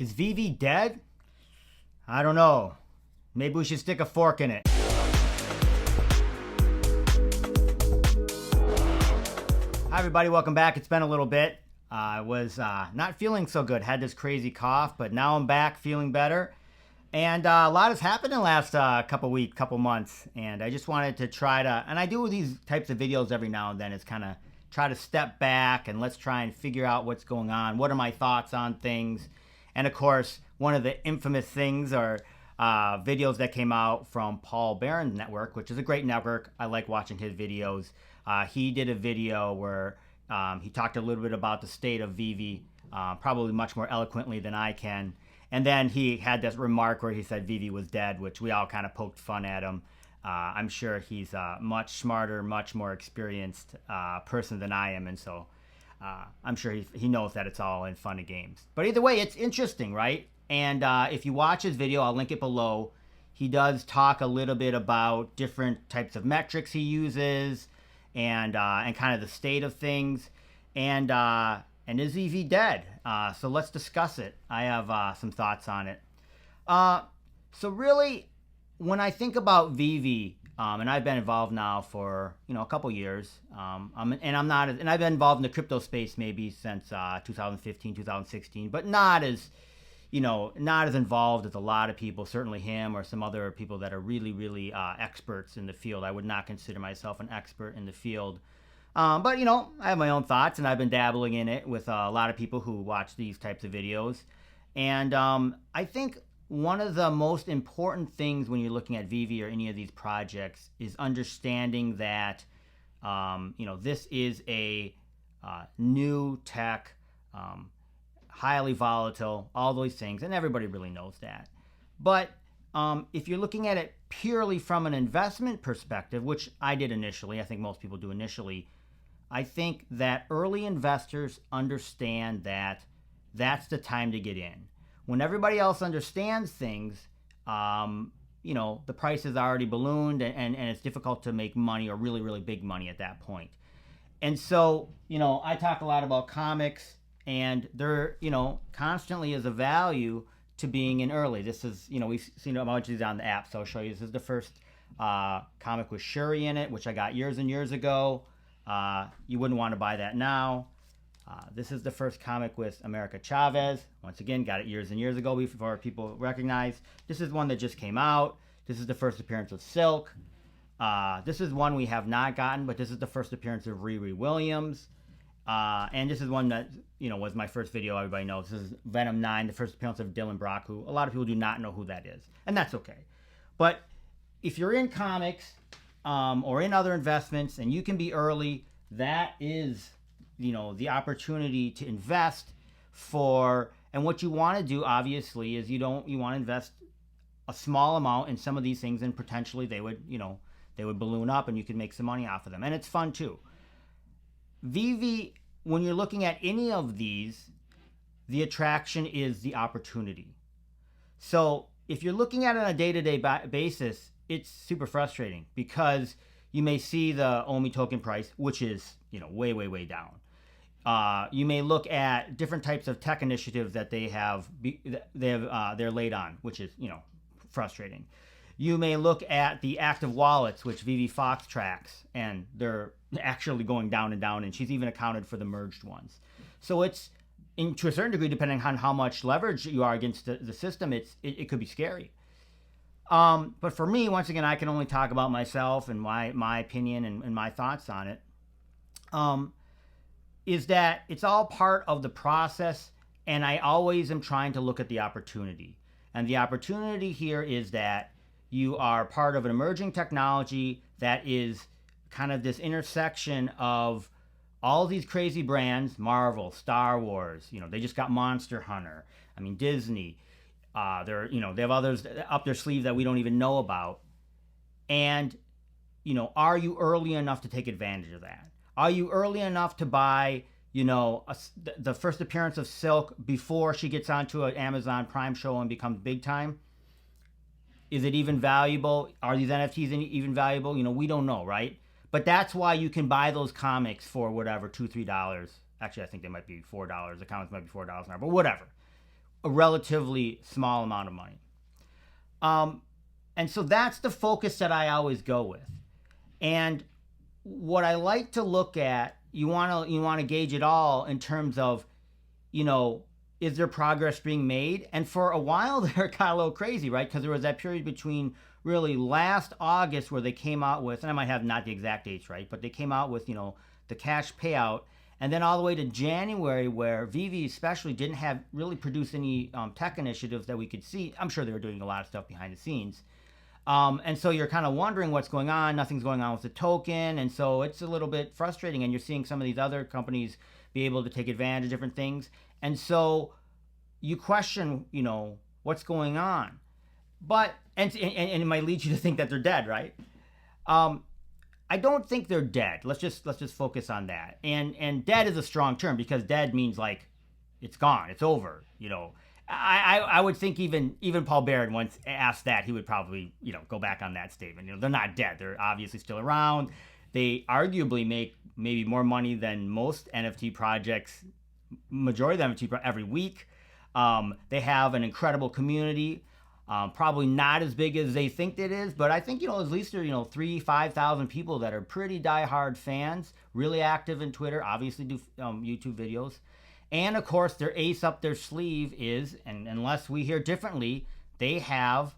Is Veve dead? I don't know. Maybe we should stick a fork in it. Hi everybody, welcome back. It's been a little bit. I was not feeling so good. Had this crazy cough, but now I'm back feeling better. And a lot has happened in the last couple months. And I just wanted to try to, and I do these types of videos every now and then. It's kind of try to step back and let's try and figure out what's going on. What are my thoughts on things? And of course, one of the infamous things are videos that came out from Paul Barron's network, which is a great network. I like watching his videos. He did a video where he talked a little bit about the state of Veve, probably much more eloquently than I can. And then he had this remark where he said Veve was dead, which we all kind of poked fun at him. I'm sure he's a much smarter, much more experienced person than I am. And so I'm sure he knows that it's all in fun and games. But either way, it's interesting, right? And if you watch his video, I'll link it below. He does talk a little bit about different types of metrics he uses and kind of the state of things. And is Veve dead? So let's discuss it. I have some thoughts on it. So really, when I think about Veve, and I've been involved now for a couple years, and I've been involved in the crypto space maybe since 2015, 2016, but not as involved as a lot of people, certainly him or some other people that are really, really experts in the field. I would not consider myself an expert in the field. But, I have my own thoughts, and I've been dabbling in it with a lot of people who watch these types of videos. And I think one of the most important things when you're looking at Veve or any of these projects is understanding that, this is a new tech, highly volatile, all those things, and everybody really knows that. But if you're looking at it purely from an investment perspective, which I did initially, I think most people do initially, I think that early investors understand that that's the time to get in. When everybody else understands things, the price is already ballooned and it's difficult to make money or really, really big money at that point. And so, I talk a lot about comics, and there, constantly is a value to being in early. This is, we've seen a bunch of these on the app, so I'll show you. This is the first comic with Shuri in it, which I got years and years ago. You wouldn't want to buy that now. This is the first comic with America Chavez. Once again, got it years and years ago before people recognize. This is one that just came out. This is the first appearance of Silk. This is one we have not gotten, but this is the first appearance of Riri Williams. And this is one that, was my first video. Everybody knows. This is Venom 9, the first appearance of Dylan Brock, who a lot of people do not know who that is. And that's okay. But if you're in comics or in other investments and you can be early, that is, the opportunity to invest for. And what you want to do, obviously, is you want to invest a small amount in some of these things, and potentially they would balloon up and you can make some money off of them. And it's fun too. Veve, when you're looking at any of these, the attraction is the opportunity. So if you're looking at it on a day-to-day basis, it's super frustrating because you may see the OMI token price, which is, way, way, way down. You may look at different types of tech initiatives that they're laid on, which is, frustrating. You may look at the active wallets, which Veve Fox tracks, and they're actually going down and down, and she's even accounted for the merged ones. So it's, to a certain degree, depending on how much leverage you are against the system, it could be scary. But for me, once again, I can only talk about myself and my opinion and my thoughts on it, is that it's all part of the process, and I always am trying to look at the opportunity. And the opportunity here is that you are part of an emerging technology that is kind of this intersection of all these crazy brands, Marvel, Star Wars, they just got Monster Hunter. I mean, Disney, they have others up their sleeve that we don't even know about. And, are you early enough to take advantage of that? Are you early enough to buy, the first appearance of Silk before she gets onto an Amazon Prime show and becomes big time? Is it even valuable? Are these NFTs even valuable? We don't know, right? But that's why you can buy those comics for whatever, $2, $3. Actually, I think they might be $4. The comics might be $4 now, but whatever. a relatively small amount of money. Um, and so that's the focus that I always go with. And what I like to look at, you want to gauge it all in terms of, you know, is there progress being made? And for a while there, it got a little crazy, right? Because there was that period between really last August where they came out with, and I might have not the exact dates right, but they came out with, the cash payout, and then all the way to January where Veve especially didn't have really produced any tech initiatives that we could see. I'm sure they were doing a lot of stuff behind the scenes. And so you're kind of wondering what's going on. Nothing's going on with the token. And so it's a little bit frustrating. And you're seeing some of these other companies be able to take advantage of different things. And so you question, what's going on. But, and it might lead you to think that they're dead, right? I don't think they're dead. Let's just focus on that. And dead is a strong term because dead means like it's gone, it's over, I would think even Paul Barrett once asked that, he would probably, go back on that statement. They're not dead. They're obviously still around. They arguably make maybe more money than most NFT projects, majority of the NFT every week. They have an incredible community. Probably not as big as they think it is, but I think, at least there are, 3,000-5,000 people that are pretty diehard fans, really active in Twitter, obviously do YouTube videos. And of course, their ace up their sleeve is, and unless we hear differently, they have,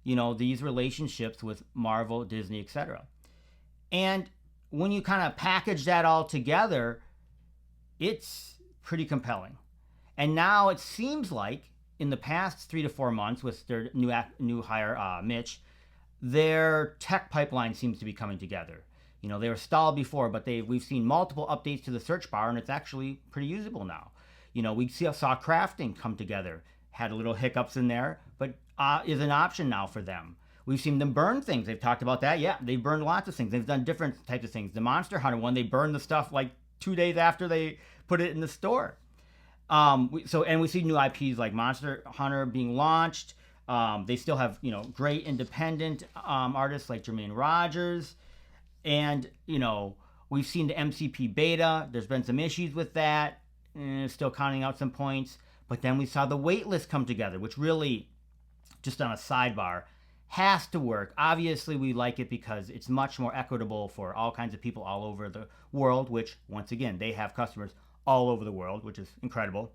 these relationships with Marvel, Disney, etc. And when you kind of package that all together, it's pretty compelling. And now it seems like in the past 3 to 4 months with their new hire, Mitch, their tech pipeline seems to be coming together. They were stalled before, but we've seen multiple updates to the search bar, and it's actually pretty usable now. We saw crafting come together, had a little hiccups in there, but is an option now for them. We've seen them burn things. They've talked about that. Yeah, they've burned lots of things. They've done different types of things. The Monster Hunter one, they burned the stuff like 2 days after they put it in the store. We see new IPs like Monster Hunter being launched. They still have, great independent artists like Jermaine Rogers. And, we've seen the MCP beta. There's been some issues with that. Still counting out some points. But then we saw the waitlist come together, which really, just on a sidebar, has to work. Obviously, we like it because it's much more equitable for all kinds of people all over the world, which, once again, they have customers all over the world, which is incredible.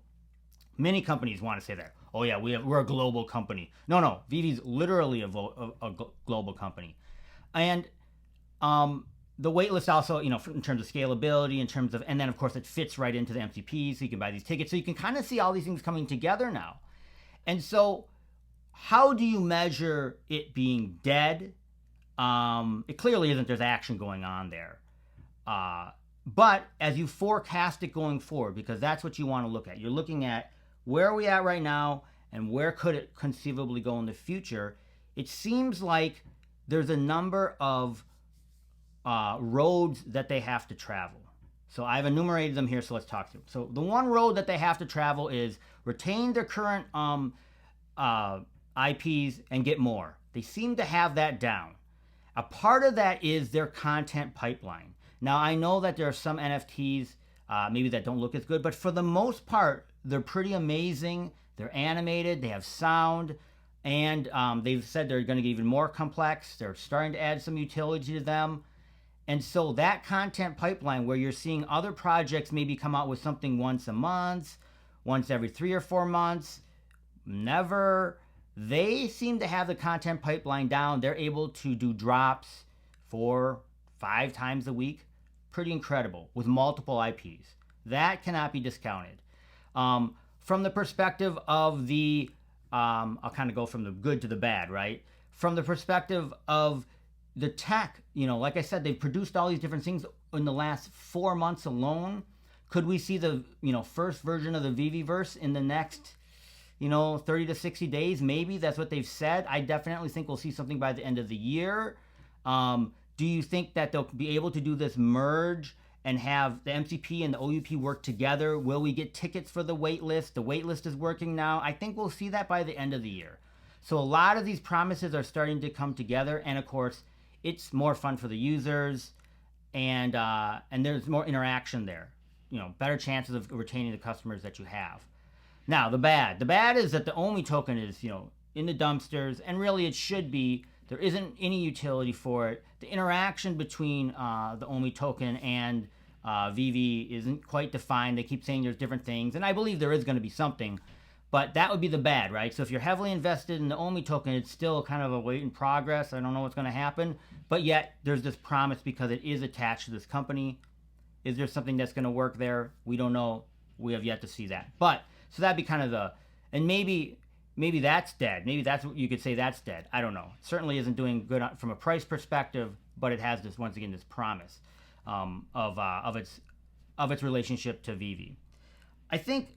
Many companies want to say that. Oh yeah, we're a global company. No, Veve's literally a global company. And the waitlist also, in terms of scalability, and then of course it fits right into the MCP, so you can buy these tickets. So you can kind of see all these things coming together now. And so how do you measure it being dead? It clearly isn't. There's action going on there. But as you forecast it going forward, because that's what you want to look at, you're looking at where are we at right now and where could it conceivably go in the future. It seems like there's a number of roads that they have to travel. So I've enumerated them here, so let's talk through. So the one road that they have to travel is retain their current IPs and get more. They seem to have that down. A part of that is their content pipeline. Now, I know that there are some NFTs maybe that don't look as good, but for the most part, they're pretty amazing. They're animated, they have sound, and they've said they're going to get even more complex. They're starting to add some utility to them. And so that content pipeline where you're seeing other projects maybe come out with something once a month, once every 3 or 4 months, never, they seem to have the content pipeline down. They're able to do drops 4-5 times a week. Pretty incredible with multiple IPs. That cannot be discounted. From the perspective of the, I'll kind of go from the good to the bad, right? From the perspective of the tech, like I said, they've produced all these different things in the last 4 months alone. Could we see the, first version of the Veveverse in the next, 30 to 60 days? Maybe that's what they've said. I definitely think we'll see something by the end of the year. Do you think that they'll be able to do this merge and have the MCP and the OUP work together? Will we get tickets for the waitlist? The waitlist is working now. I think we'll see that by the end of the year. So a lot of these promises are starting to come together, and of course, it's more fun for the users, and there's more interaction there. Better chances of retaining the customers that you have. Now, the bad is that the OMI token is, in the dumpsters, and really it should be. There isn't any utility for it. The interaction between the OMI token and Veve isn't quite defined. They keep saying there's different things, and I believe there is going to be something, but that would be the bad, right? So if you're heavily invested in the OMI token, it's still kind of a wait in progress. I don't know what's going to happen, but yet there's this promise because it is attached to this company. Is there something that's going to work there? We don't know. We have yet to see that. But so that'd be kind of and maybe that's dead. Maybe that's what you could say, that's dead. I don't know. It certainly isn't doing good from a price perspective, but it has this, once again, this promise of its relationship to Veve. I think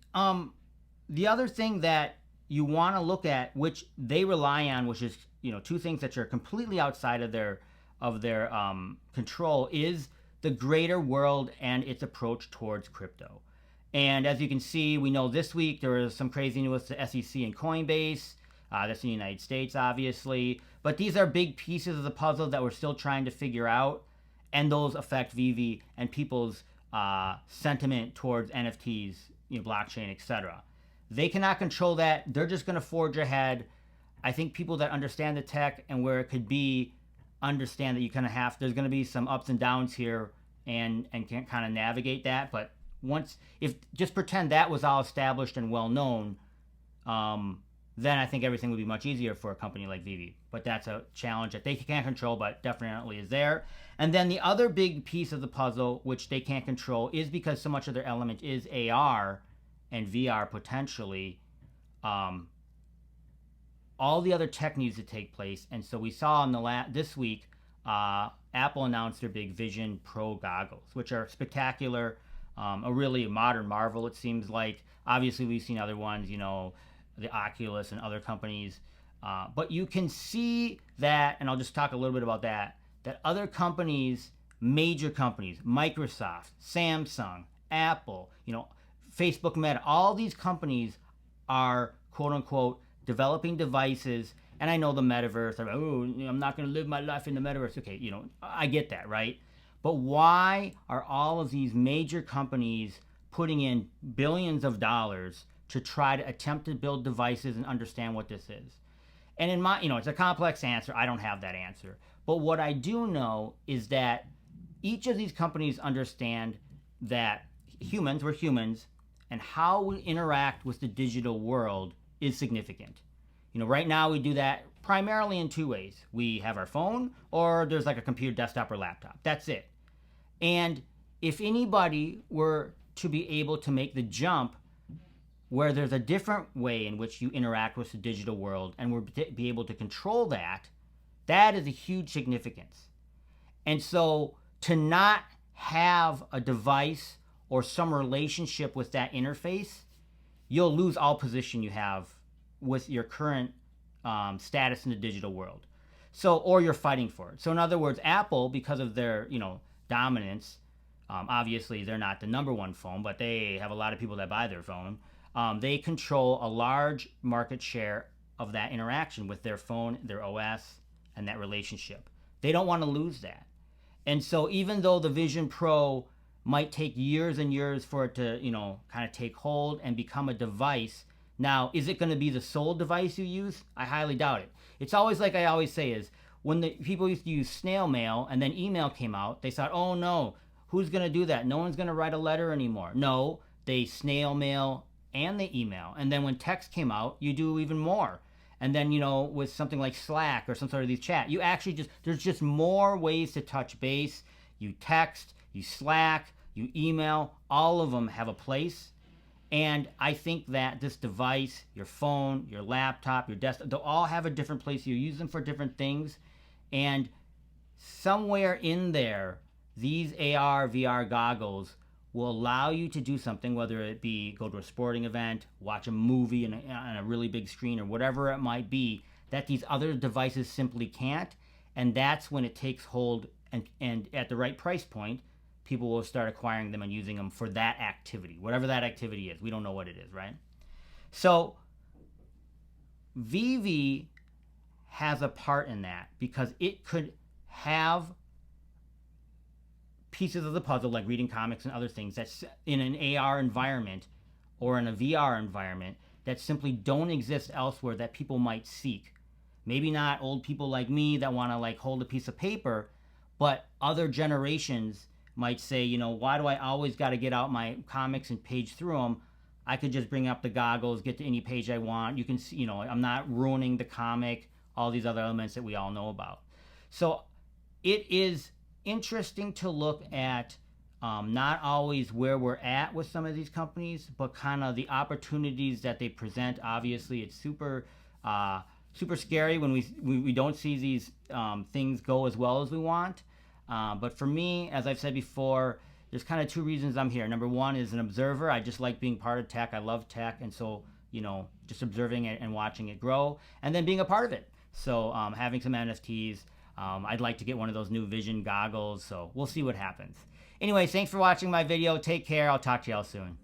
the other thing that you want to look at, which they rely on, which is two things that are completely outside of their control, is the greater world and its approach towards crypto. And as you can see, we know this week there was some crazy news to SEC and Coinbase. That's in the United States, obviously. But these are big pieces of the puzzle that we're still trying to figure out. And those affect Veve and people's sentiment towards NFTs, blockchain, etc. They cannot control that. They're just going to forge ahead. I think people that understand the tech and where it could be understand that you kind of there's going to be some ups and downs here and can kind of navigate that. But if just pretend that was all established and well known, then I think everything would be much easier for a company like Veve. But that's a challenge that they can't control, but definitely is there. And then the other big piece of the puzzle, which they can't control, is because so much of their element is AR and VR potentially. All the other tech needs to take place. And so we saw this week, Apple announced their big Vision Pro goggles, which are spectacular. A really modern marvel, it seems like. Obviously, we've seen other ones, the Oculus and other companies. But you can see that, and I'll just talk a little bit about that other companies, major companies, Microsoft, Samsung, Apple, Facebook, Meta, all these companies are, quote unquote, developing devices. And I know the metaverse, I'm not going to live my life in the metaverse. Okay, I get that, right? But why are all of these major companies putting in billions of dollars to try to attempt to build devices and understand what this is? And in my, it's a complex answer. I don't have that answer. But what I do know is that each of these companies understand that we're humans, and how we interact with the digital world is significant. Right now we do that primarily in two ways. We have our phone, or there's like a computer, desktop, or laptop. That's it. And if anybody were to be able to make the jump where there's a different way in which you interact with the digital world and we're be able to control that, that is a huge significance. And so to not have a device or some relationship with that interface, you'll lose all position you have with your current status in the digital world. So, or you're fighting for it. So in other words, Apple, because of their, dominance, obviously they're not the number one phone, but they have a lot of people that buy their phone. They control a large market share of that interaction with their phone, their OS, and that relationship. They don't want to lose that. And so even though the Vision Pro might take years and years for it to, kind of take hold and become a device, now, is it going to be the sole device you use? I highly doubt it. It's always like I always say is, when the people used to use snail mail and then email came out, they thought, oh no, who's going to do that? No one's going to write a letter anymore. No, they snail mail and they email. And then when text came out, you do even more. And then, with something like Slack or some sort of these chat, you actually there's just more ways to touch base. You text, you Slack, you email, all of them have a place. And I think that this device, your phone, your laptop, your desktop, they'll all have a different place. You use them for different things. And somewhere in there, these AR, VR goggles will allow you to do something, whether it be go to a sporting event, watch a movie on a really big screen, or whatever it might be, that these other devices simply can't. And that's when it takes hold, and at the right price point, people will start acquiring them and using them for that activity, whatever that activity is. We don't know what it is, right? So Veve has a part in that because it could have pieces of the puzzle, like reading comics and other things, that's in an AR environment, or in a VR environment that simply don't exist elsewhere that people might seek. Maybe not old people like me that want to like hold a piece of paper, but other generations might say, you know, why do I always got to get out my comics and page through them? I could just bring up the goggles, get to any page I want. You can see, you know, I'm not ruining the comic, all these other elements that we all know about. So it is interesting to look at not always where we're at with some of these companies, but kind of the opportunities that they present. Obviously, it's super scary when we don't see these things go as well as we want. But for me, as I've said before, there's kind of two reasons I'm here. Number one is an observer. I just like being part of tech. I love tech, and so, you know, just observing it and watching it grow, and then being a part of it. So having some NFTs. I'd like to get one of those new Vision goggles, so we'll see what happens. Anyway, thanks for watching my video. Take care. I'll talk to y'all soon.